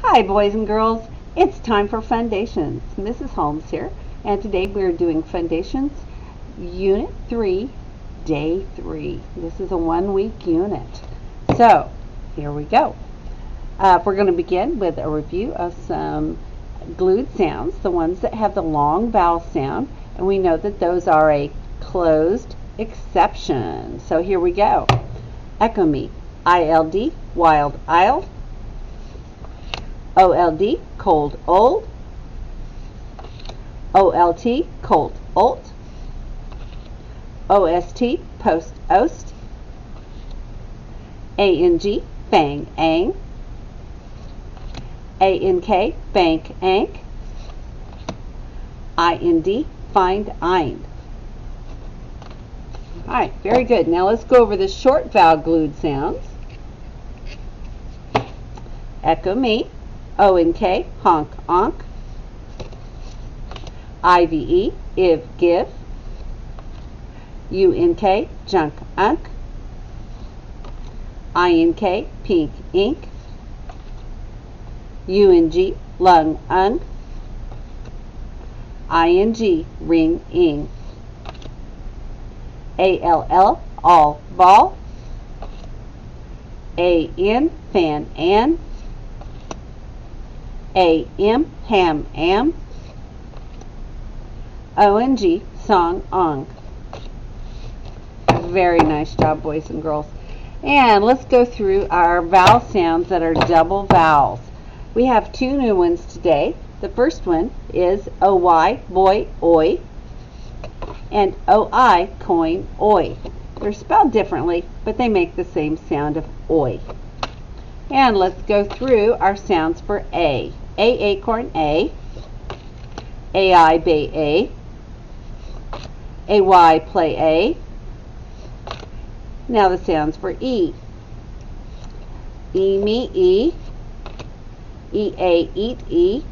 Hi boys and girls, it's time for Fundations. Mrs. Holmes here, and today we're doing Fundations Unit 3, Day 3. This is a 1-week unit. So, here we go. We're going to begin with a review of some glued sounds, the ones that have the long vowel sound, and we know that those are a closed exception. So here we go. Echo me. ILD, wild, isled. OLD, cold, old. OLT, colt, olt. OST, post, ost. ANG, bang, ang. ANK, bank, ank. IND, find, eind. Alright, very good. Now let's go over the short vowel glued sounds. Echo me. O-N-K, honk, onk. I-V-E, if, give. U-N-K, junk, unk. I-N-K, pink, ink. U-N-G, lung, ung. I-N-G, ring, ing. A-L-L, all, ball. A-N, fan, an. A-M, ham, am. O-N-G, song, ong. Very nice job, boys and girls. And let's go through our vowel sounds that are double vowels. We have two new ones today. The first one is O-Y, boy, oi, and O-I, coin, oi. They're spelled differently, but they make the same sound of oi. And let's go through our sounds for A. A, acorn, A. A-I, bay, A. A-Y, play, A. Now the sounds for E. E, me, E. E-A, eat, E.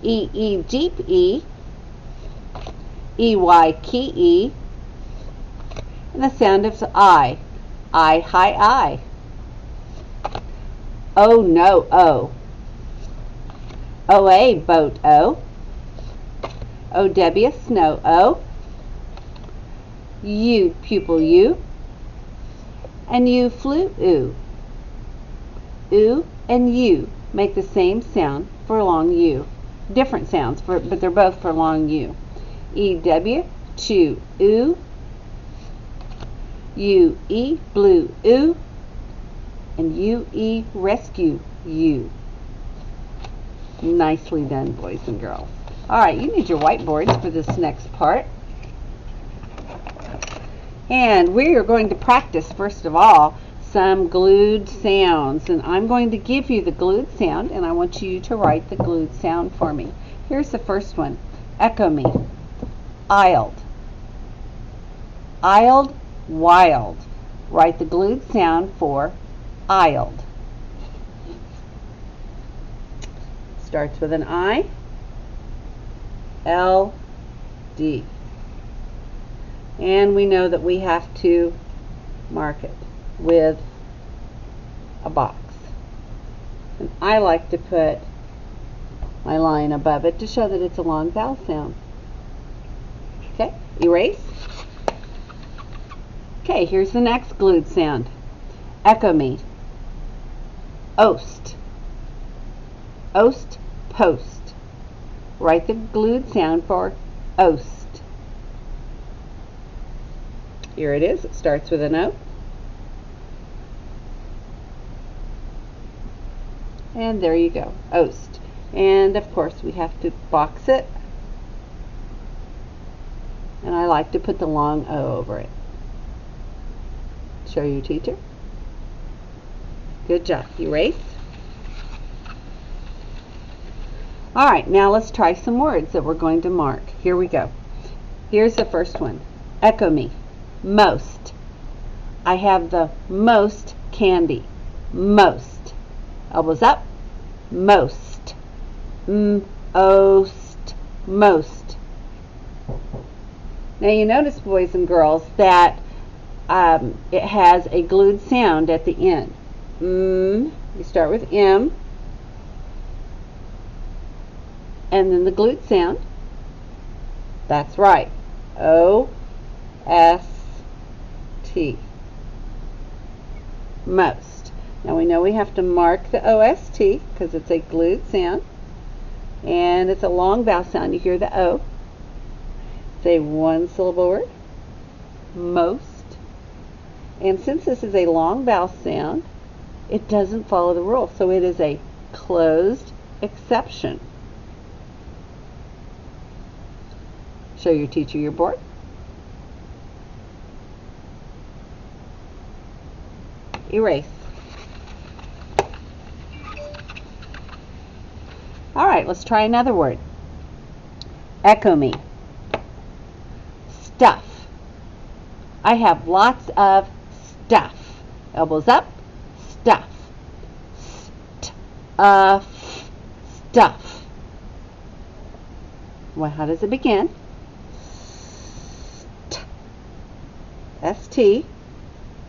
E-E, jeep, E. E-Y, key, E. And the sound of I. I, hi, I. Oh, no, O. O-A, boat, O. O-W, snow, O. U, pupil, U. And U, flute, U. U and U make the same sound for long U. Different sounds, but they're both for long U. E-W, chew, U. U-E, blue, U. And U-E, rescue, U. Nicely done, boys and girls. Alright, you need your whiteboards for this next part. And we are going to practice, first of all, some glued sounds. And I'm going to give you the glued sound, and I want you to write the glued sound for me. Here's the first one. Echo me. Isled. Isled, wild. Write the glued sound for isled. Starts with an I. L, D. And we know that we have to mark it with a box. And I like to put my line above it to show that it's a long vowel sound. Okay, erase. Okay, here's the next glued sound. Echo me. Ost. Ost, post. Write the glued sound for ost. Here it is. It starts with an O. And there you go, ost. And of course we have to box it. And I like to put the long O over it. Show your teacher. Good job. Erase. Alright, now let's try some words that we're going to mark. Here we go. Here's the first one. Echo me. Most. I have the most candy. Most. Elbows up. Most. Ost. Most. Now you notice, boys and girls, that it has a glued sound at the end. You start with M, And then the glute sound. That's right. O-S-T. Most. Now we know we have to mark the O-S-T because it's a glute sound. And it's a long vowel sound. You hear the O. It's a one-syllable word. Most. And since this is a long vowel sound, it doesn't follow the rule. So it is a closed exception. Show your teacher your board. Erase. All right, let's try another word. Echo me. Stuff. I have lots of stuff. Elbows up. Stuff. Stuff. Well, how does it begin? S-T.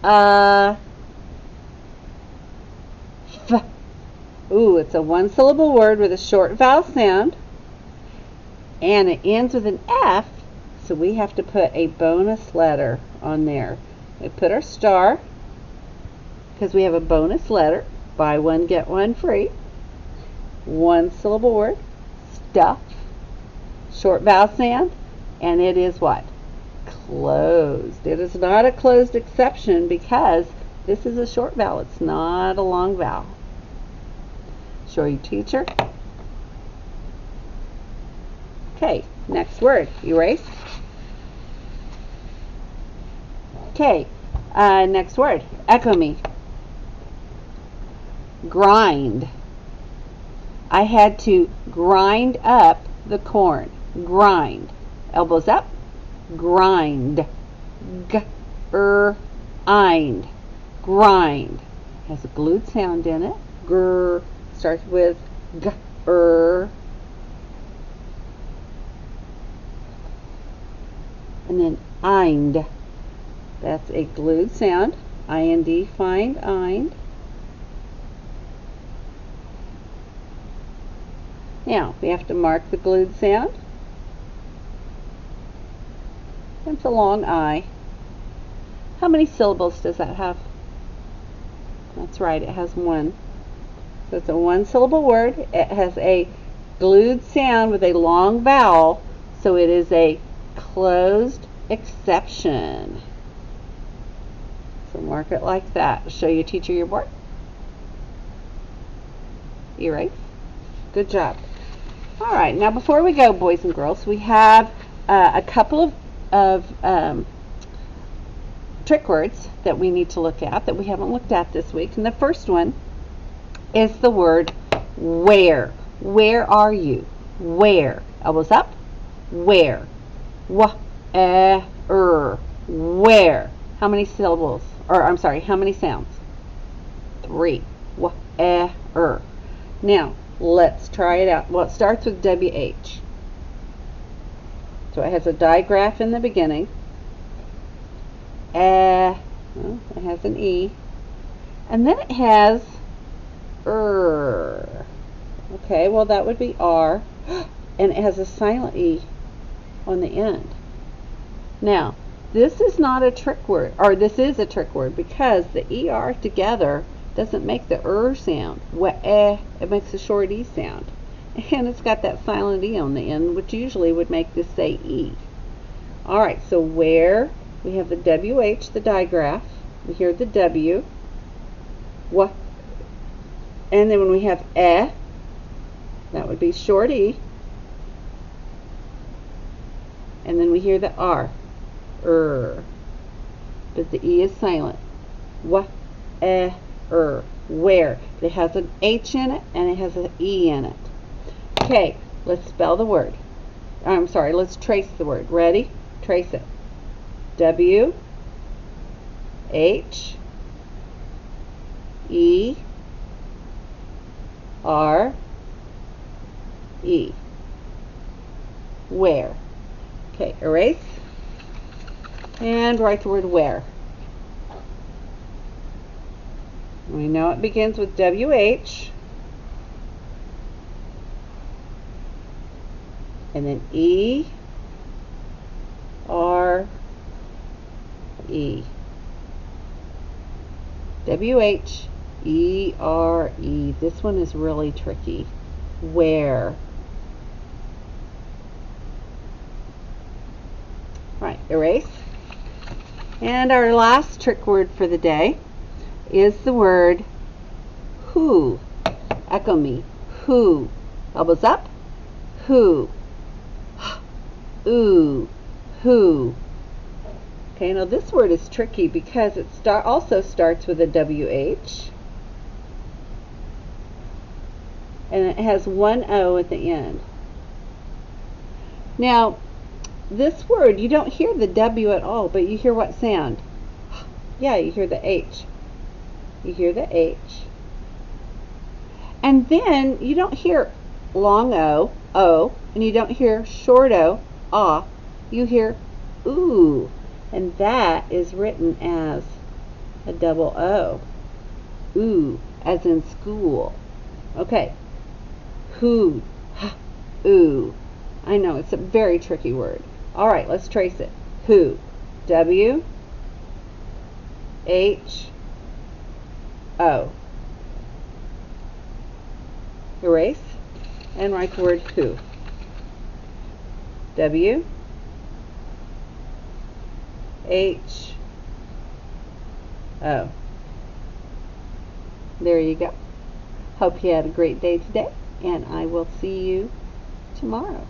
F. Ooh, it's a one-syllable word with a short vowel sound. And it ends with an F, so we have to put a bonus letter on there. We put our star, because we have a bonus letter. Buy one, get one free. One-syllable word. Stuff. Short vowel sound. And it is what? Closed. It is not a closed exception because this is a short vowel. It's not a long vowel. Show your teacher. Okay, next word. Erase. Okay, next word. Echo me. Grind. I had to grind up the corn. Grind. Elbows up. Grind. G-er-ind. Grind. Has a glute sound in it. Grr. Starts with g-er. And then ind. That's a glued sound. I-N-D. Find. Ind. Now, we have to mark the glued sound. It's a long I. How many syllables does that have? That's right, it has one. So it's a one-syllable word. It has a glued sound with a long vowel, so it is a closed exception. So mark it like that. Show your teacher your board. Erase. Good job. All right, now before we go, boys and girls, we have a couple of trick words that we need to look at that we haven't looked at this week. And the first one is the word where. Where are you? Where. Elbows up. Where. Where. How many syllables? Or I'm sorry, how many sounds? 3. Now, let's try it out. Well, it starts with WH. So it has a digraph in the beginning. Well, it has an E. And then it has Okay, well that would be R. And it has a silent E on the end. Now, this is not a trick word, or this is a trick word because the ER together doesn't make the sound. It makes a short E sound. And it's got that silent E on the end, which usually would make this say E. Alright, so where we have the WH, the digraph. We hear the W. And then when we have that would be short E. And then we hear the R. But the E is silent. Where. It has an H in it and it has an E in it. Okay, let's spell the word. I'm sorry, let's trace the word. Ready? Trace it. W H E R E. Where. Okay, erase. And write the word where. We know it begins with WH. and then E, R, E. W-H-E-R-E. This one is really tricky. Where? Right, erase. And our last trick word for the day is the word who. Echo me. Who. Elbows up. Who. Ooh. Who. Okay, now this word is tricky because it also starts with a W-H. And it has one O at the end. Now, this word, you don't hear the W at all, but you hear what sound? Yeah, you hear the H. You hear the H. And then you don't hear long O, O, and you don't hear short O, ah. You hear ooh, and that is written as a double O. Ooh, as in school. Okay. Who, ooh. I know, it's a very tricky word. All right, let's trace it. Who. W, H, O. Erase and write the word who. W, H, O. There you go. Hope you had a great day today, and I will see you tomorrow.